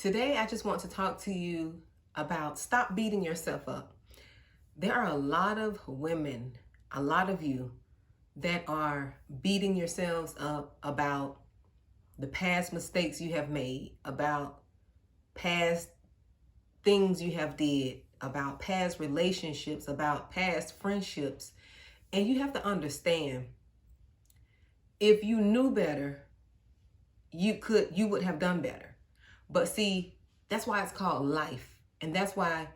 Today, I just want to talk to you about stop beating yourself up. There are a lot of women, a lot of you, that are beating yourselves up about the past mistakes you have made, about past things you have did, about past relationships, about past friendships. And you have to understand, if you knew better, you would have done better. But see, that's why it's called life. And that's why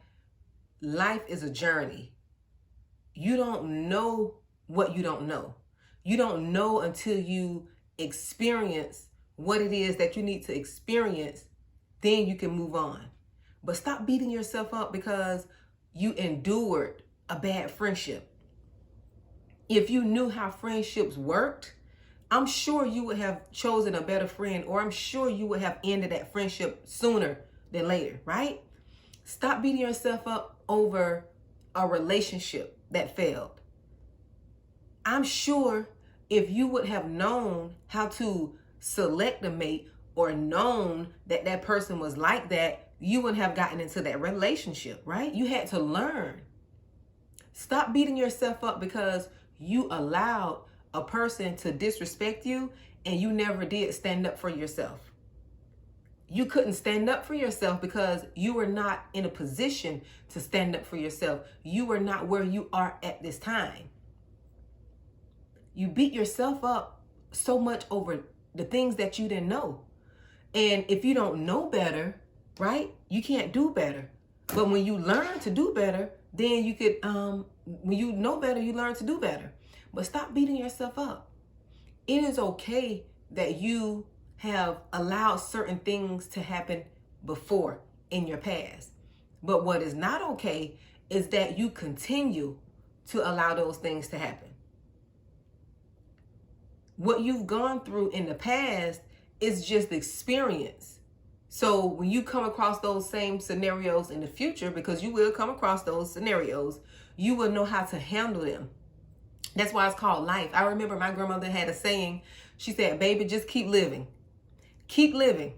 life is a journey. You don't know what you don't know. You don't know until you experience what it is that you need to experience, then you can move on. But stop beating yourself up because you endured a bad friendship. If you knew how friendships worked, I'm sure you would have chosen a better friend, or I'm sure you would have ended that friendship sooner than later, right? Stop beating yourself up over a relationship that failed. I'm sure if you would have known how to select a mate or known that that person was like that, you wouldn't have gotten into that relationship, right? You had to learn. Stop beating yourself up because you allowed a person to disrespect you and you never did stand up for yourself. You couldn't stand up for yourself because you were not in a position to stand up for yourself. You were not where you are at this time. You beat yourself up so much over the things that you didn't know. And if you don't know better, right, you can't do better. But when you learn to do better, then you could, when you know better, you learn to do better. But stop beating yourself up. It is okay that you have allowed certain things to happen before in your past. But what is not okay is that you continue to allow those things to happen. What you've gone through in the past is just experience. So when you come across those same scenarios in the future, because you will come across those scenarios, you will know how to handle them. That's why it's called life. I remember my grandmother had a saying. She said, baby, just keep living. Keep living.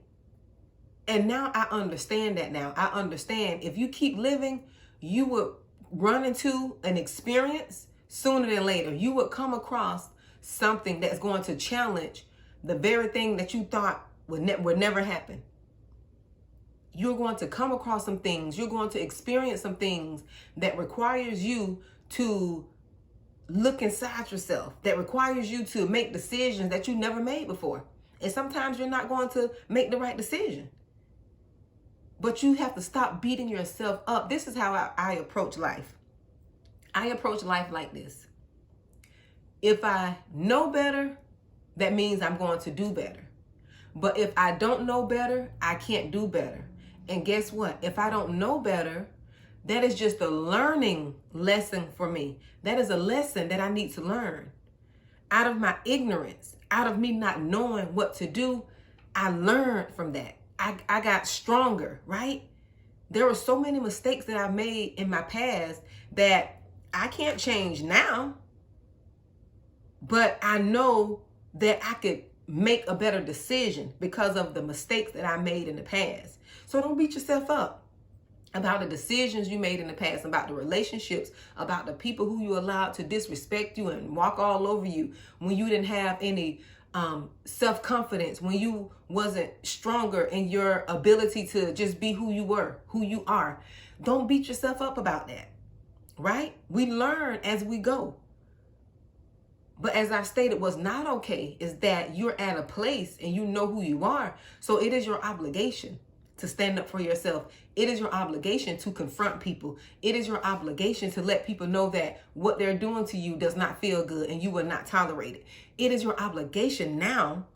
And now I understand that now. I understand if you keep living, you would run into an experience sooner than later. You would come across something that's going to challenge the very thing that you thought would never happen. You're going to come across some things. You're going to experience some things that requires you to look inside yourself, that requires you to make decisions that you never made before. And sometimes you're not going to make the right decision. But you have to stop beating yourself up. This is how I approach life. I approach life like this. If I know better, that means I'm going to do better. But if I don't know better, I can't do better. And guess what? If I don't know better, that is just a learning lesson for me. That is a lesson that I need to learn. Out of my ignorance, out of me not knowing what to do, I learned from that. I got stronger, right? There were so many mistakes that I made in my past that I can't change now. But I know that I could make a better decision because of the mistakes that I made in the past. So don't beat yourself up about the decisions you made in the past, about the relationships, about the people who you allowed to disrespect you and walk all over you when you didn't have any self-confidence, when you wasn't stronger in your ability to just be who you were, who you are. Don't beat yourself up about that, right? We learn as we go. But as I stated, what's not okay is that you're at a place and you know who you are. So it is your obligation to stand up for yourself. It is your obligation to confront people. It is your obligation to let people know that what they're doing to you does not feel good and you will not tolerate it. It is your obligation now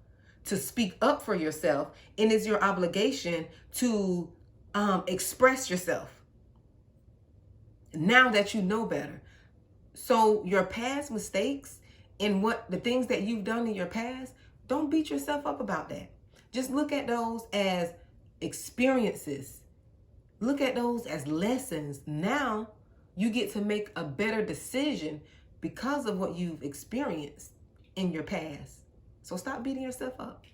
to speak up for yourself, and it's your obligation to express yourself now that you know better. So your past mistakes and what the things that you've done in your past, don't beat yourself up about that. Just look at those as experiences. Look at those as lessons. Now you get to make a better decision because of what you've experienced in your past. So stop beating yourself up.